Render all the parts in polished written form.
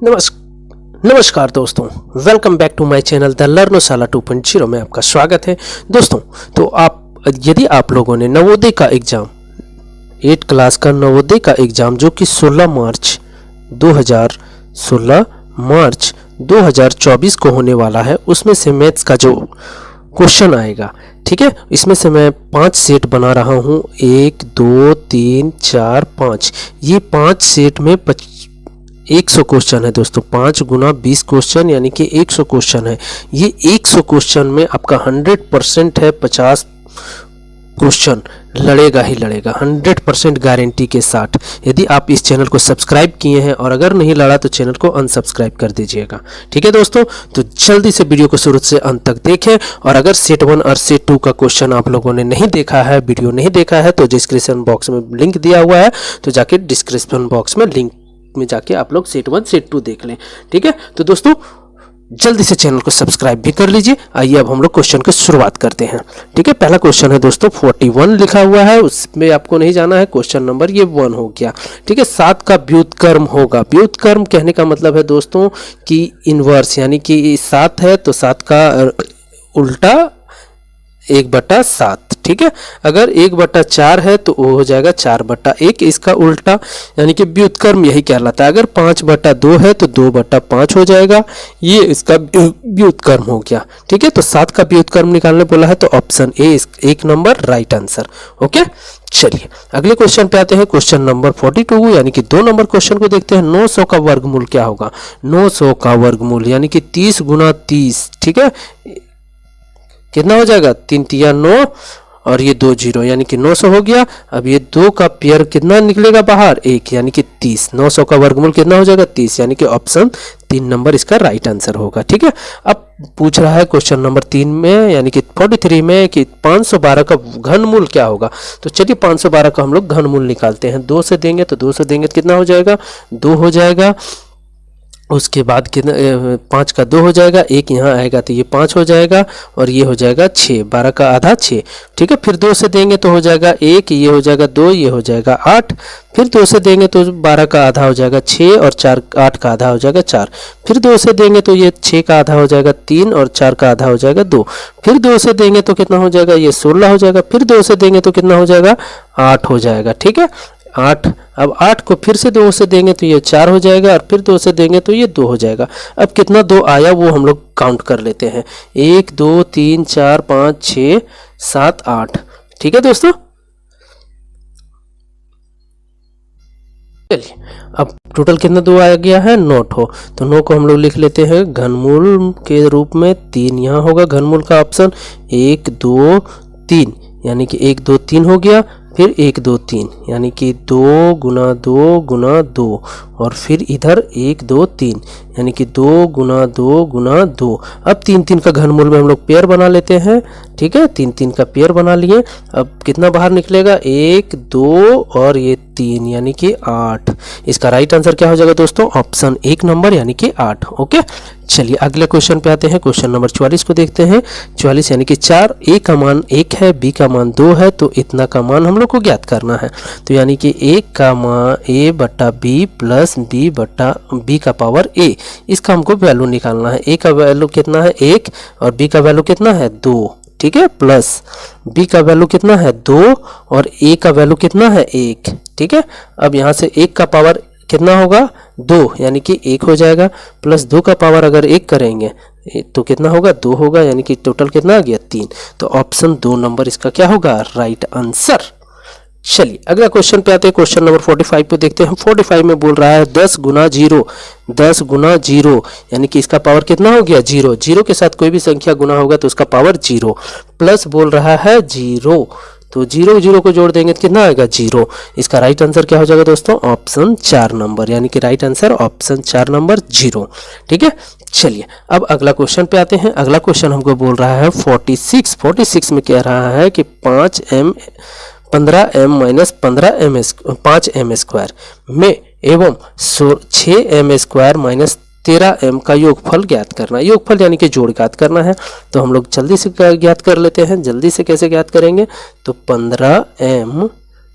नमस्कार दोस्तों, welcome back to my channel the Learnoshala 2.0 में आपका स्वागत है। दोस्तों, तो यदि आप लोगों ने नवोदय का एग्ज़ाम 8 क्लास का नवोदय का एग्ज़ाम जो कि 16 मार्च 2024 को होने वाला है, उसमें से मैथ्स का जो क्वेश्चन आएगा, ठीक है, इसमें से मैं 5 सेट बना रहा हूँ। 1 2 3 4 5, ये 5 सेट में 100 क्वेश्चन है दोस्तों। 5 गुना 20 क्वेश्चन यानी कि 100 क्वेश्चन है। ये 100 क्वेश्चन में आपका 100% है, 50 क्वेश्चन लड़ेगा ही लड़ेगा, 100% गारंटी के साथ। यदि आप इस चैनल को सब्सक्राइब किए हैं और अगर नहीं लड़ा तो चैनल को अनसब्सक्राइब कर दीजिएगा, ठीक है दोस्तों। तो जल्दी से वीडियो को शुरू से अंत तक देखें, और अगर सेट 1 और सेट 2 का क्वेश्चन आप लोगों ने नहीं देखा है, वीडियो नहीं देखा है, तो डिस्क्रिप्शन बॉक्स में लिंक दिया हुआ है, तो जाके डिस्क्रिप्शन बॉक्स में लिंक में जाके आप लोग सेट 1 सेट 2 देख लें, ठीक है। तो दोस्तों, जल्दी से चैनल को सब्सक्राइब भी कर लीजिए। आइए अब हम लोग क्वेश्चन की शुरुआत करते हैं, ठीक है। पहला क्वेश्चन है दोस्तों, 41 लिखा हुआ है, उसमें आपको नहीं जाना है, क्वेश्चन नंबर ये 1 हो गया, ठीक है। 7 का व्युत्क्रम होगा। व्युत्क्रम कहने का मतलब है दोस्तों कि इनवर्स, यानी कि 7 है तो 7 का उल्टा 1/7, ठीक है। अगर 1/4 है तो वो हो जाएगा 4/1, इसका उल्टा, यानी कि व्युत्क्रम यही कहलाता है। अगर 5/2 है तो 2/5 हो जाएगा, ये इसका व्युत्क्रम हो गया, ठीक है। तो 7 का व्युत्क्रम निकालने बोला है, तो option A 1 number right answer, okay. चलिए अगले क्वेश्चन पे आते हैं, क्वेश्चन नंबर 42 यानी कि 2 नंबर क्वेश्चन को देखते हैं। 900 का वर्गमूल क्या होगा? 900 का वर्गमूल यानी कि 30 गुना 30, ठीक है, कितना हो जाएगा? 3 तिया 9 और ये 2 0 यानी कि 900 हो गया। अब ये 2 का पेयर कितना निकलेगा बाहर? 1 यानी कि 30। 900 का वर्गमूल कितना हो जाएगा? 30, यानी कि ऑप्शन 3 नंबर इसका राइट आंसर होगा, ठीक है। अब पूछ रहा है क्वेश्चन नंबर 3 में यानी कि 43 में कि 512 का घनमूल क्या होगा? तो चलिए 512 का हम लोग घनमूल निकालते हैं। 2 से देंगे तो 2 से देंगे तो कितना हो जाएगा? 2 हो जाएगा। उसके बाद कितना, 5 का 2 हो जाएगा, 1 यहाँ आएगा तो ये 5 हो जाएगा, और ये हो जाएगा 6, 12 का आधा 6, ठीक है। फिर 2 से देंगे तो हो जाएगा 1, ये हो जाएगा 2, ये हो जाएगा 8। फिर 2 से देंगे तो 12 का आधा हो जाएगा 6, और 8 का आधा हो जाएगा 4। फिर 2 से देंगे तो ये 6 का आधा हो जाएगा 3, और 4 का आधा हो जाएगा 2। फिर 2 से देंगे तो कितना हो जाएगा? ये 16 हो जाएगा। फिर 2 से देंगे तो कितना हो जाएगा? 8 हो जाएगा, ठीक है। 8, अब 8 को फिर से 2 से देंगे तो ये 4 हो जाएगा, और फिर 2 से देंगे तो ये 2 हो जाएगा। अब कितना 2 आया वो हम लोग काउंट कर लेते हैं। 1 2 3 4 5 6 7 8, ठीक है दोस्तों। चलिए अब टोटल कितना 2 आ गया है? 9 ठो। तो 9 को हम लोग लिख लेते हैं घनमूल के रूप में। 3 यहाँ होगा घनमूल का ऑप्शन। 1 2 3 यानी कि 1 2 3 हो गया। फिर 1 2 3 यानी कि 2 गुना 2 गुना 2, और फिर इधर 1 2 3 यानी कि 2 गुना 2 गुना 2। अब 3 3 का घनमूल में हम लोग पेयर बना लेते हैं, ठीक है। 3 3 का पेयर बना लिए। अब कितना बाहर निकलेगा? 1 2 और ये 3 यानी कि 8। इसका राइट आंसर क्या हो जाएगा दोस्तों? ऑप्शन 1 नंबर यानी कि 8, ओके। चलिए अगले क्वेश्चन पे आते हैं, क्वेश्चन नंबर 44 को देखते हैं। 44 यानी कि 4, ए का मान 1 है, बी का मान 2 है, तो इतना का मान हम लोग को ज्ञात करना है। तो यानी कि 1 का मान a/b प्लस b का पावर a, इसका हमको वैल्यू निकालना है। a का वैल्यू कितना है? 1, और b का वैल्यू कितना है? 2, ठीक है, प्लस b का वैल्यू कितना है? 2, और a का वैल्यू कितना है? 1, ठीक है। अब यहाँ से 1 का पावर कितना होगा? 2 यानी कि 1 हो जाएगा, प्लस 2 का पावर अगर 1 करेंगे तो कितना होगा? 2 होगा, यानी कि टोटल कितना आ गया? 3। तो ऑप्शन 2 नंबर इसका क्या होगा? Right answer. चलिए अगला क्वेश्चन पे आते हैं, क्वेश्चन नंबर 45 पे देखते हैं। 45 में बोल रहा है 10 गुना 0, 10 गुना 0 यानी कि इसका पावर कितना हो गया? 0। 0 के साथ कोई भी संख्या गुना होगा तो उसका पावर 0, प्लस बोल रहा है 0, तो 0 0 को जोड़ देंगे तो कितना आएगा? 0। इसका राइट आंसर क्या हो जाएगा दोस्तों? ऑप्शन 4 नंबर, यानी कि राइट आंसर ऑप्शन 4 नंबर 0, ठीक है। चलिए अब अगला क्वेश्चन पे आते हैं। अगला क्वेश्चन हमको बोल रहा है 46 में कह रहा है कि 15m माइनस 5m स्क्वायर में एवं 6m स्क्वायर माइनस 13m का योगफल ज्ञात करना है। योगफल यानी कि जोड़ ज्ञात करना है। तो हम लोग जल्दी से ज्ञात कर लेते हैं। जल्दी से कैसे ज्ञात करेंगे? तो 15m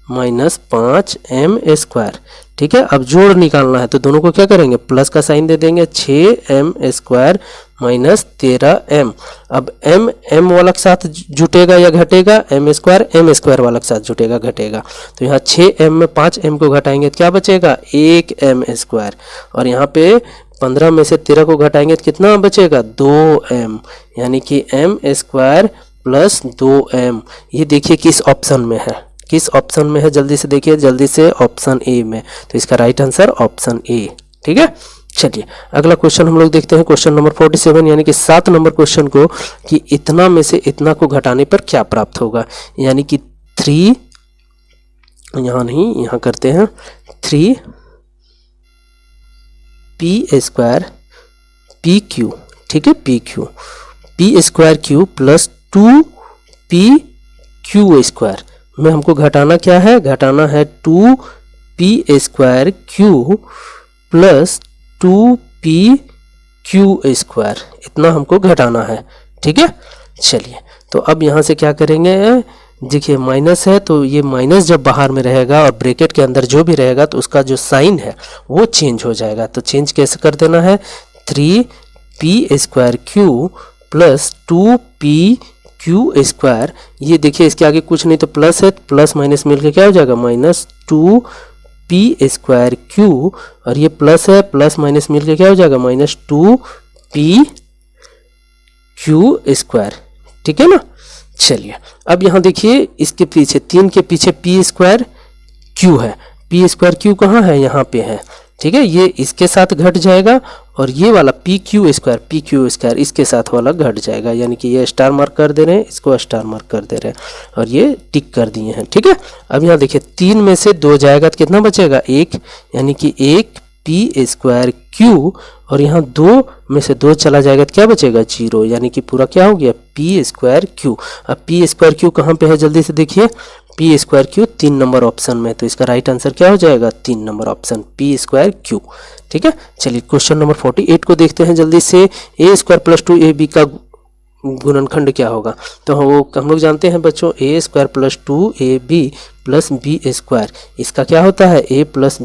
माइनस 5m²। ठीक है, अब जोड़ निकालना है तो दोनों को क्या करेंगे, प्लस का साइन दे देंगे, 6m² माइनस 13m। अब m वाला के साथ जुटेगा या घटेगा, m² वाला के साथ जुटेगा घटेगा। तो यहाँ 6m में 5m को घटाएंगे तो क्या बचेगा, 1m²। और यहाँ पे 15 में से 13 को घटाएंगे तो कितना बचेगा, 2m, यानी कि m² प्लस 2m। ये देखिए किस ऑप्शन में है, किस ऑप्शन में है, जल्दी से देखिए, जल्दी से, ऑप्शन ए में। तो इसका राइट आंसर ऑप्शन ए। ठीक है, चलिए अगला क्वेश्चन हम लोग देखते हैं, क्वेश्चन नंबर 47 यानी कि 7 नंबर क्वेश्चन को, कि इतना में से इतना को घटाने पर क्या प्राप्त होगा। यानी कि 3, यहाँ नहीं, यहाँ करते हैं 3p² pq। ठीक है, p² प्लस 2pq² में हमको घटाना क्या है, घटाना है 2p² प्लस 2pq², इतना हमको घटाना है। ठीक है, चलिए तो अब यहाँ से क्या करेंगे, देखिए माइनस है तो ये माइनस जब बाहर में रहेगा और ब्रैकेट के अंदर जो भी रहेगा तो उसका जो साइन है वो चेंज हो जाएगा। तो चेंज कैसे कर देना है, 3p² प्लस 2pq²। ये देखिए इसके आगे कुछ नहीं तो प्लस है, प्लस माइनस मिलकर क्या हो जाएगा, माइनस 2p²q। और ये प्लस है, प्लस माइनस मिलकर क्या हो जाएगा, माइनस 2pq²। ठीक है ना, चलिए अब यहाँ देखिए इसके पीछे 3 के पीछे p²q है, p²q कहाँ है, यहाँ पे है। ठीक है, ये इसके साथ घट जाएगा और ये वाला pq² इसके साथ वाला घट जाएगा, यानी कि ये स्टार मार्क कर दे रहे हैं, इसको स्टार मार्क कर दे रहे हैं और ये टिक कर दिए हैं। ठीक है, अब यहाँ देखिए 3 में से 2 जाएगा तो कितना बचेगा, 1, यानी कि 1 p²q। और यहाँ 2 में से 2 चला जाएगा तो क्या बचेगा, 0, यानी कि पूरा क्या हो गया, p²q। अब p²q कहाँ पे है, जल्दी से देखिए, p²q 3 नंबर ऑप्शन में, तो इसका राइट आंसर क्या हो जाएगा, 3 नंबर ऑप्शन p²q। ठीक है, चलिए क्वेश्चन नंबर 48 को देखते हैं जल्दी से, a² प्लस 2ab का गुणनखंड क्या होगा। तो वो हम लोग जानते हैं बच्चों, a² plus 2ab plus b², इसका क्या होता है, a प्लस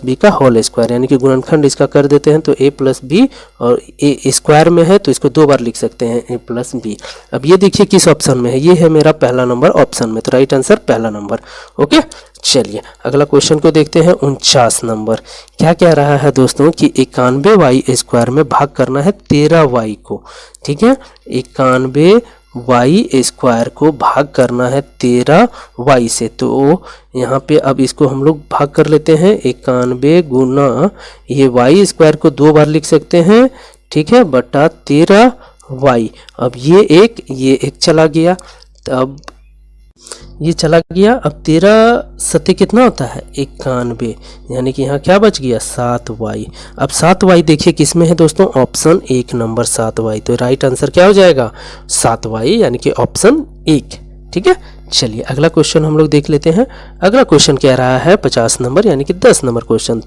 b का होल स्क्वायर, यानी कि गुणनखंड इसका कर देते हैं। तो a प्लस बी और a स्क्वायर में है तो इसको 2 बार लिख सकते हैं, a प्लस बी। अब ये देखिए किस ऑप्शन में है, ये है मेरा पहला नंबर ऑप्शन में, तो राइट आंसर पहला नंबर। ओके, चलिए अगला क्वेश्चन को देखते हैं, 49 नंबर। क्या कह रहा है दोस्तों कि 91y² में भाग करना है 13y को। ठीक है, 91y² को भाग करना है 13y से। तो यहाँ पे अब इसको हम लोग भाग कर लेते हैं, 91 गुना ये y² को 2 बार लिख सकते हैं। ठीक है, बटा 13y। अब ये एक चला गया, तब ये चला गया। अब 13 सत्ते कितना होता है, 91, यानी कि यहाँ क्या बच गया, 7y। अब 7y देखिए किस में है दोस्तों, ऑप्शन 1 नंबर 7y। तो राइट आंसर क्या हो जाएगा, 7y, यानी कि ऑप्शन 1। ठीक है, चलिए अगला क्वेश्चन हम लोग देख लेते हैं। अगला क्वेश्चन कह रहा है 50 नंबर यानी कि 10 नंबर क्वेश्चन,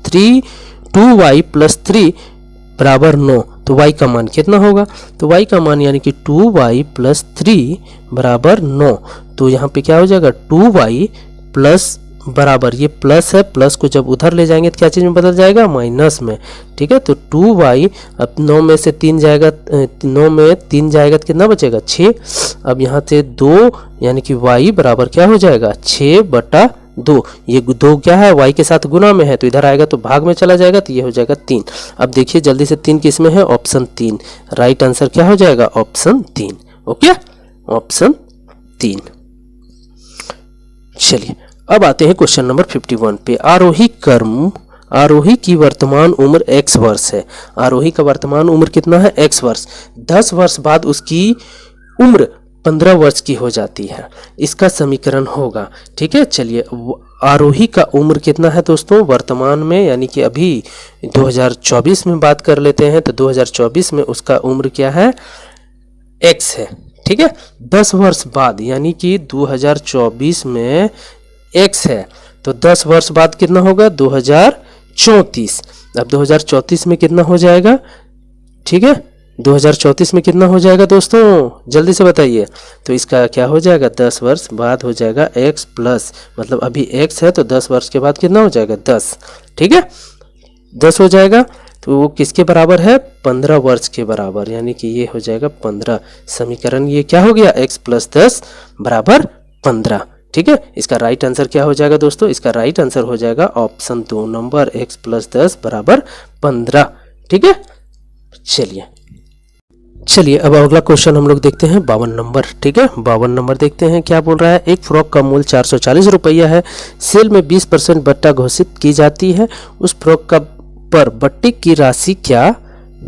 2y प्लस 3 बराबर 9। तो y का मान कितना होगा, तो y का मान यानी कि 2y प्लस 3 बराबर 9। तो यहाँ पे क्या हो जाएगा, 2y प्लस बराबर, ये प्लस है, प्लस को जब उधर ले जाएंगे तो क्या चीज़ में बदल जाएगा, माइनस में। ठीक है, तो 2y, अब 9 में से 3 जाएगा, 9 में 3 जाएगा तो कितना बचेगा, 6। अब यहाँ से 2 यानी कि y बराबर क्या हो जाएगा, 6/2। ये 2 क्या है, y के साथ गुना में है तो इधर आएगा तो भाग में चला जाएगा, तो ये हो जाएगा 3। अब देखिए जल्दी से 3 किस में है, ऑप्शन 3। राइट आंसर क्या हो जाएगा, ऑप्शन 3। Okay, option 3। चलिए अब आते हैं क्वेश्चन नंबर 51 पे। आरोही की वर्तमान उम्र x वर्ष है। आरोही का वर्तमान उम्र कितना है, x वर्ष। 10 वर्ष बाद उसकी उम्र 15 वर्ष की हो जाती है, इसका समीकरण होगा। ठीक है, चलिए आरोही का उम्र कितना है दोस्तों वर्तमान में, यानी कि अभी 2024 में बात कर लेते हैं। तो 2024 में उसका उम्र क्या है, x है। ठीक है, 10 वर्ष बाद यानी कि 2024 में x है, तो 10 वर्ष बाद कितना होगा, 2034। अब 2034 में कितना हो जाएगा, ठीक है, 2034 में कितना हो जाएगा दोस्तों, जल्दी से बताइए। तो इसका क्या हो जाएगा, 10 वर्ष बाद हो जाएगा x प्लस, मतलब अभी x है तो 10 वर्ष के बाद कितना हो जाएगा 10, ठीक है 10 हो जाएगा। तो वो किसके बराबर है, 15 वर्ष के बराबर, यानी कि ये हो जाएगा 15। समीकरण ये क्या हो गया, x प्लस 10 बराबर 15, ठीक है। इसका राइट आंसर क्या हो जाएगा दोस्तों, इसका राइट आंसर हो जाएगा ऑप्शन 2 नंबर, x प्लस 10 बराबर 15, ठीक है। चलिए अब अगला क्वेश्चन हम लोग देखते हैं 52 नंबर, ठीक है। 52 नंबर देखते हैं क्या बोल रहा है। एक फ्रॉक का मूल्य 440 रुपया है, सेल में 20% बट्टा घोषित की जाती है, उस फ्रॉक का पर बट्टे की राशि क्या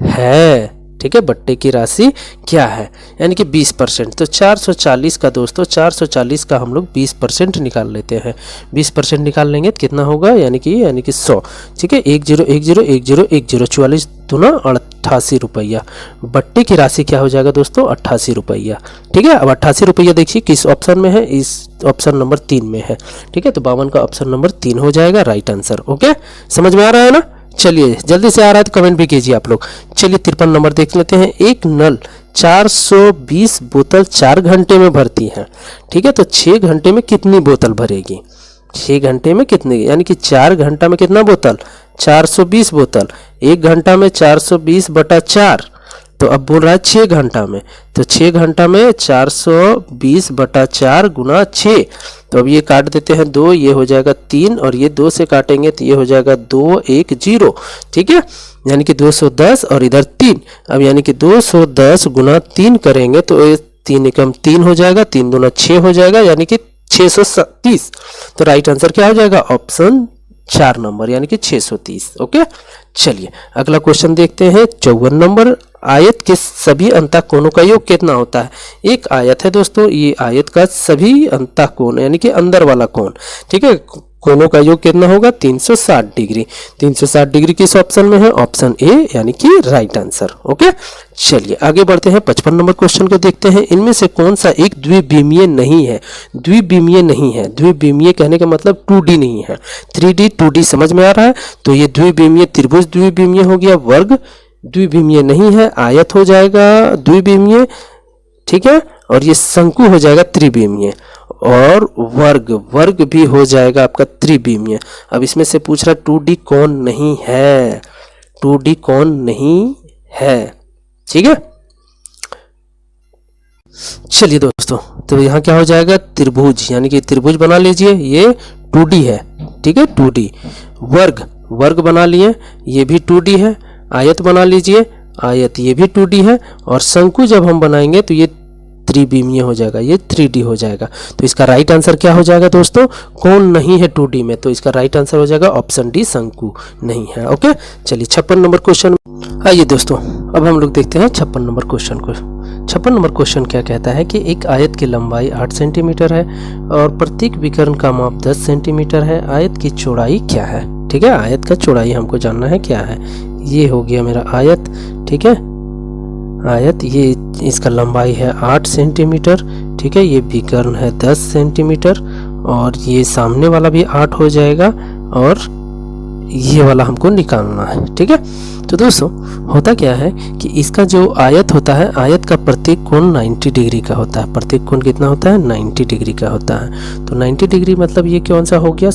है, ठीक है, बट्टे की राशि क्या है, यानी कि 20%। तो 440 का दोस्तों 440 का हम लोग 20% निकाल लेते हैं, 20% निकाल लेंगे तो कितना होगा, यानी कि 100, ठीक है। 10101010 44 दूना 88 रुपया, बट्टे की राशि क्या हो जाएगा दोस्तों 88 रुपया, ठीक है। अब 88 रुपया देखिए किस ऑप्शन में है, इस ऑप्शन नंबर 3 में है, ठीक है। तो 52 का ऑप्शन नंबर 3 हो जाएगा राइट आंसर, ओके, समझ में आ रहा है ना। चलिए जल्दी से आ रहा है तो कमेंट भी कीजिए आप लोग। चलिए 53 नंबर देख लेते हैं। एक नल 420 बोतल 4 घंटे में भरती है, ठीक है। तो 6 घंटे में कितनी बोतल भरेगी, 6 घंटे में कितनी, यानी कि 4 घंटा में कितना बोतल 420 बोतल, 1 घंटा में 420 बटा 4, तो अब बोल रहा है 6 घंटा में, तो 6 घंटा में 420 बटा 4 गुना 6, तो अब ये काट देते हैं 2, ये हो जाएगा 3 और ये 2 से काटेंगे तो ये हो जाएगा 210, ठीक है, यानी कि 210 और इधर 3, अब यानी कि 210 गुना 3 करेंगे तो 3 एकम 3 हो जाएगा, 3 दूना 6 हो जाएगा, यानी कि 630। तो राइट आंसर क्या हो जाएगा ऑप्शन 4 नंबर, यानी कि 630, ओके। चलिए अगला क्वेश्चन देखते हैं 54 नंबर। आयत के सभी अंतःकोणों का योग कितना होता है। एक आयत है दोस्तों, ये आयत का सभी अंतःकोण यानी कि अंदर वाला कोण, ठीक है, कोणों का योग कितना होगा 360 डिग्री। 360 डिग्री किस ऑप्शन में है, ऑप्शन ए, यानी कि राइट आंसर, ओके। चलिए आगे बढ़ते हैं 55 नंबर क्वेश्चन को देखते हैं। इनमें से कौन सा एक द्विविमीय नहीं है, द्विविमीय नहीं है, द्विविमीय कहने का मतलब 2D नहीं है, 3D 2D समझ में आ रहा है। तो ये द्विविमीय त्रिभुज द्विविमीय हो गया, वर्ग द्विविमीय नहीं है, आयत हो जाएगा द्विविमीय, ठीक है, और ये शंकु हो जाएगा त्रिविमीय, और वर्ग भी हो जाएगा आपका त्रिविमीय। अब इसमें से पूछ रहा 2D कौन नहीं है, 2D कौन नहीं है, ठीक है। चलिए दोस्तों तो यहाँ क्या हो जाएगा त्रिभुज, यानी कि त्रिभुज बना लीजिए, ये 2D है, ठीक है 2D। वर्ग बना लिए, ये भी 2D है। आयत बना लीजिए, आयत ये भी 2D है, और शंकु जब हम बनाएंगे तो ये त्रिविमीय हो जाएगा, ये 3D हो जाएगा। तो इसका राइट आंसर क्या हो जाएगा दोस्तों, कौन नहीं है 2D में, तो इसका राइट आंसर हो जाएगा ऑप्शन डी, शंकु नहीं है, ओके। चलिए 56 नंबर क्वेश्चन आइए दोस्तों, अब हम लोग देखते हैं 56 नंबर क्वेश्चन को। 56 नंबर क्वेश्चन क्या कहता है कि एक आयत की लंबाई 8 सेंटीमीटर है और प्रत्येक विकर्ण का माप 10 सेंटीमीटर है, आयत की चौड़ाई क्या है, ठीक है। आयत का चौड़ाई हमको जानना है क्या है। ये हो गया मेरा आयत, ठीक है, आयत, ये इसका लंबाई है 8 सेंटीमीटर, ठीक है, ये विकर्ण है 10 सेंटीमीटर, और ये सामने वाला भी 8 हो जाएगा, और ये वाला हमको निकालना है, ठीक है। तो दोस्तों होता क्या है कि इसका जो आयत होता है, आयत का प्रत्येक कोण 90 डिग्री का होता है, प्रत्येक कोण कितना होता है 90 डिग्री का होता है। तो 90 डिग्री मतलब ये कौन सा हो गया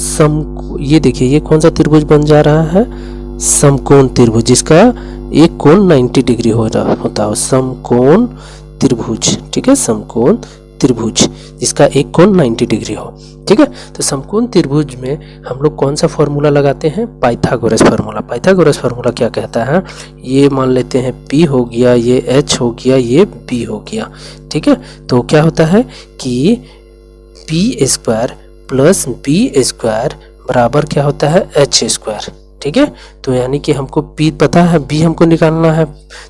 ये देखिए ये कौन सा त्रिभुज बन जा रहा है, समकोण त्रिभुज, जिसका एक कोण 90 डिग्री होता है, समकोण त्रिभुज, ठीक है, समकोण त्रिभुज जिसका एक कोण 90 डिग्री हो, ठीक है। तो समकोण त्रिभुज में हम लोग कौन सा फॉर्मूला लगाते हैं, पाइथागोरस फार्मूला। पाइथागोरस फार्मूला क्या कहता है, ये मान लेते हैं P हो गया, ये H हो गया, ये B हो गया, ठीक है। तो क्या होता है कि P² प्लस B² बराबर क्या होता है H², ठीक है। तो यानी कि हमको P पता है, B हमको निकालना है,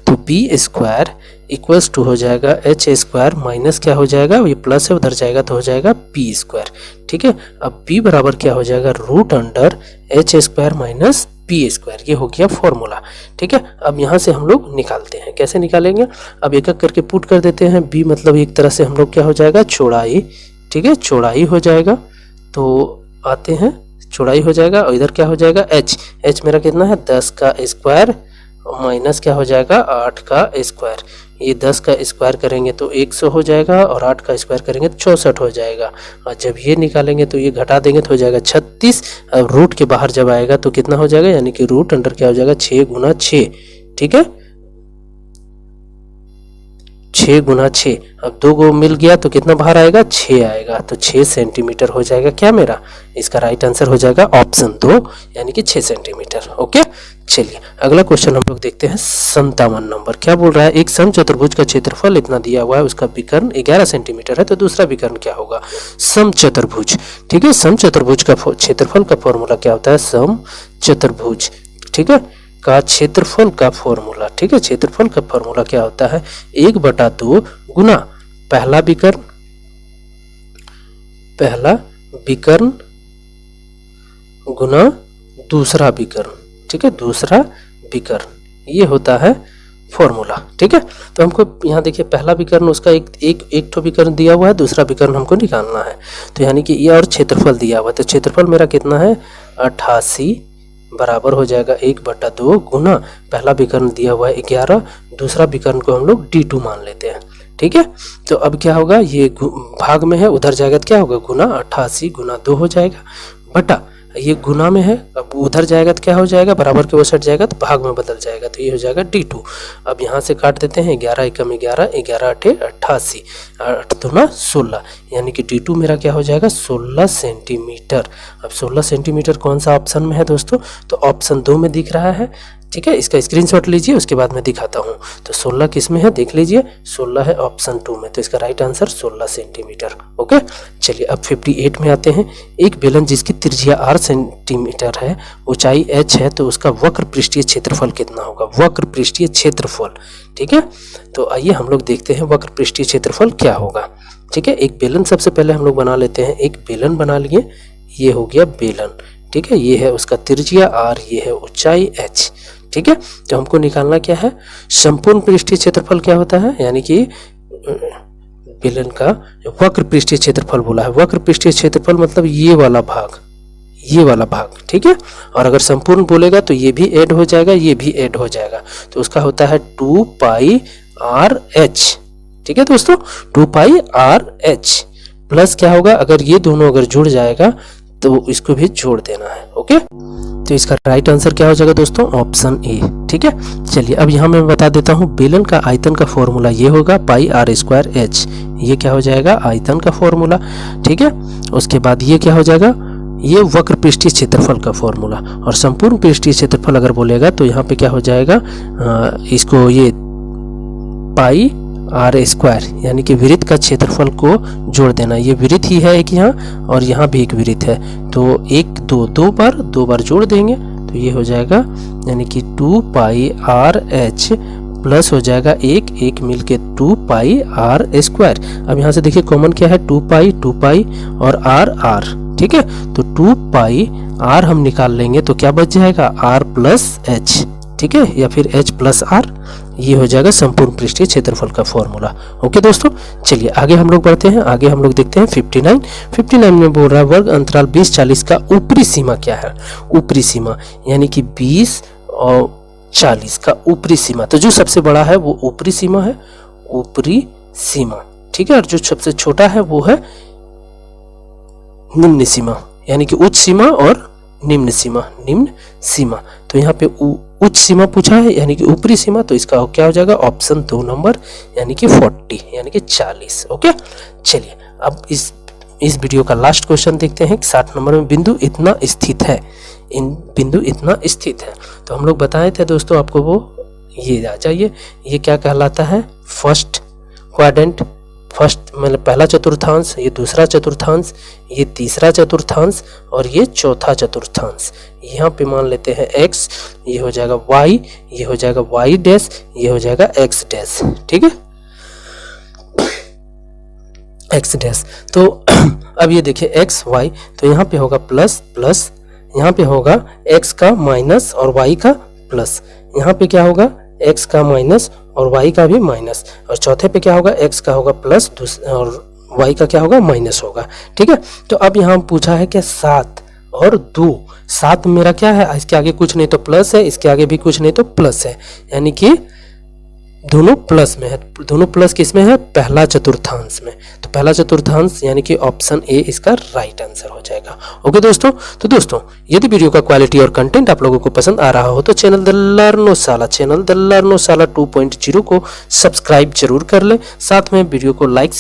तो B² इक्वल्स टू हो जाएगा H² माइनस क्या हो जाएगा, ये प्लस है उधर जाएगा तो हो जाएगा P², ठीक है। अब B बराबर क्या हो जाएगा √H² माइनस P², ये हो गया फॉर्मूला, ठीक है। अब यहाँ से हम लोग निकालते हैं, कैसे निकालेंगे, अब एक एक करके पुट कर देते हैं। B मतलब एक तरह से हम लोग क्या हो जाएगा चौड़ाई, ठीक है, चौड़ाई हो जाएगा, तो आते हैं चौड़ाई हो जाएगा, और इधर क्या हो जाएगा H मेरा कितना है 10 का स्क्वायर माइनस क्या हो जाएगा 8 का स्क्वायर। ये 10 का स्क्वायर करेंगे तो 100 हो जाएगा और 8 का स्क्वायर करेंगे तो 64 हो जाएगा। और जब ये निकालेंगे तो ये घटा देंगे तो हो जाएगा 36। अब रूट के बाहर जब आएगा तो कितना हो जाएगा, यानी कि रूट अंडर क्या हो जाएगा 6 गुना 6। ठीक है, 6 गुना 6। अब 2 को मिल गया तो कितना बाहर आएगा 6 आएगा, तो 6 सेंटीमीटर हो जाएगा क्या मेरा। इसका राइट आंसर हो जाएगा ऑप्शन 2 यानी कि 6 सेंटीमीटर। ओके, चलिए अगला क्वेश्चन हम लोग देखते हैं 57 नंबर। क्या बोल रहा है, एक समचतुर्भुज का क्षेत्रफल इतना दिया हुआ है, उसका विकर्ण 11 सेंटीमीटर है, तो दूसरा विकर्ण क्या होगा। समचतुर्भुज, ठीक है, समचतुर्भुज का क्षेत्रफल का फॉर्मूला क्या होता है, समचतुर्भुज, ठीक है, का क्षेत्रफल का फॉर्मूला, ठीक है, क्षेत्रफल का फॉर्मूला क्या होता है 1/2 गुना पहला विकर्ण गुना दूसरा विकर्ण, ठीक है, दूसरा विकर्ण, ये होता है फॉर्मूला। ठीक है, तो हमको यहाँ देखिए पहला विकर्ण उसका एक ठो विकर्ण दिया हुआ है, दूसरा विकर्ण हमको निकालना है, तो यानी कि ये और क्षेत्रफल दिया हुआ है, तो क्षेत्रफल मेरा कितना है 88 बराबर हो जाएगा 1/2 गुना पहला विकर्ण दिया हुआ है 11, दूसरा विकर्ण को हम लोग D2 मान लेते हैं। ठीक है, तो अब क्या होगा, ये भाग में है उधर जाएगा तो क्या होगा गुना 88 गुना 2 हो जाएगा, बटा ये गुना में है, अब उधर जाएगा तो क्या हो जाएगा बराबर के वो सट जाएगा तो भाग में बदल जाएगा, तो ये हो जाएगा D2। अब यहाँ से काट देते हैं 11 एकम 11, 11 8 88, 8 दूना 16, यानी कि D2 मेरा क्या हो जाएगा 16 सेंटीमीटर। अब 16 सेंटीमीटर कौन सा ऑप्शन में है दोस्तों, तो ऑप्शन 2 में दिख रहा है। ठीक है, इसका स्क्रीनशॉट लीजिए, उसके बाद मैं दिखाता हूँ। तो 16 किस में है देख लीजिए, 16 है ऑप्शन 2 में, तो इसका राइट आंसर 16 सेंटीमीटर। ओके, चलिए अब 58 में आते हैं। एक बेलन जिसकी त्रिज्या r सेंटीमीटर है, ऊंचाई h है, तो उसका वक्र पृष्ठीय क्षेत्रफल कितना होगा, वक्र पृष्ठीय क्षेत्रफल। ठीक है, तो आइए हम लोग देखते हैं वक्र पृष्ठीय क्षेत्रफल क्या होगा। ठीक है, एक बेलन सबसे पहले हम लोग बना लेते हैं, एक बेलन बना लिए, ये हो गया बेलन। ठीक है, ये है उसका त्रिज्या r, ये है ऊंचाई h। ठीक है, तो हमको निकालना क्या है, संपूर्ण पृष्ठीय क्षेत्रफल क्या होता है, यानी कि बेलन का वक्र पृष्ठीय क्षेत्रफल बोला है। वक्र पृष्ठीय क्षेत्रफल मतलब ये वाला भाग, ये वाला भाग। ठीक है, और अगर संपूर्ण बोलेगा तो ये भी ऐड हो जाएगा, ये भी ऐड हो जाएगा, तो उसका होता है 2 पाई आर एच। ठीक है दोस्तों, 2 पाई आर एच प्लस क्या होगा, अगर ये दोनों अगर जुड़ जाएगा तो इसको भी जोड़ देना है। ओके, तो इसका राइट आंसर क्या हो जाएगा दोस्तों, ऑप्शन ए। ठीक है, चलिए अब यहाँ मैं बता देता हूँ, बेलन का आयतन का फॉर्मूला ये होगा पाई आर स्क्वायर एच, ये क्या हो जाएगा आयतन का फॉर्मूला। ठीक है, उसके बाद ये क्या हो जाएगा, ये वक्र पृष्ठीय क्षेत्रफल का फॉर्मूला, और संपूर्ण पृष्ठीय क्षेत्रफल अगर बोलेगा तो यहाँ पे क्या हो जाएगा, इसको ये पाई आर स्क्वायर यानी कि वृत्त का क्षेत्रफल को जोड़ देना। ये वृत्त ही है एक यहाँ और यहाँ भी एक वृत्त है, तो 1 2 दो बार जोड़ देंगे तो ये हो जाएगा, यानी कि 2 पाई आर एच प्लस हो जाएगा 1 मिलके 2 पाई आर स्क्वायर। अब यहाँ से देखिए कॉमन क्या है, 2 पाई और आर। ठीक है, तो 2 पाई आर हम निकाल लेंगे तो क्या बच जाएगा, आर प्लस एच। ठीक है, या फिर h प्लस आर, ये हो जाएगा संपूर्ण पृष्ठीय क्षेत्रफल का फॉर्मूला। ओके दोस्तों, चलिए आगे हम लोग बढ़ते हैं। आगे हम लोग देखते हैं 59 में बोल रहा है वर्ग अंतराल 20-40 का ऊपरी सीमा क्या है। ऊपरी सीमा यानी कि 20 और 40 का ऊपरी सीमा, तो जो सबसे बड़ा है वो ऊपरी सीमा है, ऊपरी सीमा। ठीक है, और जो सबसे छोटा है वो है निम्न सीमा, यानी कि उच्च सीमा और निम्न सीमा। तो यहाँ पे उच्च सीमा पूछा है यानी कि ऊपरी सीमा, तो इसका क्या हो जाएगा ऑप्शन 2 नंबर यानी कि 40 यानी कि 40। ओके, चलिए अब इस वीडियो का लास्ट क्वेश्चन देखते हैं। 60 नंबर में बिंदु इतना स्थित है, बिंदु इतना स्थित है, तो हम लोग बताए थे दोस्तों आपको, वो ये आ जाइए, ये क्या कहलाता है, फर्स्ट क्वाड्रेंट, फर्स्ट मतलब पहला चतुर्थांश, ये दूसरा चतुर्थांश, ये तीसरा चतुर्थांश और ये चौथा चतुर्थांश। यहाँ पे मान लेते हैं x, ये हो जाएगा y, ये हो जाएगा y डैश, ये हो जाएगा x डैश। ठीक है, x डैश। तो अब ये देखिए x y, तो यहाँ पे होगा प्लस, यहाँ पे होगा x का माइनस और y का प्लस, यहाँ पे क्या होगा x का माइनस और y का भी माइनस, और चौथे पे क्या होगा x का होगा प्लस और y का क्या होगा माइनस होगा। ठीक है, तो अब यहाँ पूछा है कि 7 और 2, 7 मेरा क्या है, इसके आगे कुछ नहीं तो प्लस है, इसके आगे भी कुछ नहीं तो प्लस है, यानी कि दोनों प्लस में है। दोनों प्लस किस में है, पहला चतुर्थांश में। तो पहला चतुर्थांश यानी कि ऑप्शन ए इसका राइट आंसर हो जाएगा। ओके दोस्तों, तो दोस्तों यदि वीडियो का क्वालिटी और कंटेंट आप लोगों को पसंद आ रहा हो तो चैनल द लर्नोशाला 2.0 को सब्सक्राइब जरूर कर ले, साथ में वीडियो को लाइक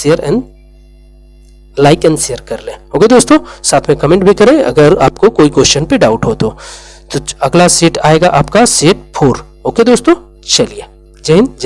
एंड शेयर कर ले। ओके दोस्तों, साथ में कमेंट भी करें अगर आपको कोई क्वेश्चन पे डाउट हो तो अगला सेट आएगा आपका सेट 4। ओके दोस्तों, चलिए, जय हिंद।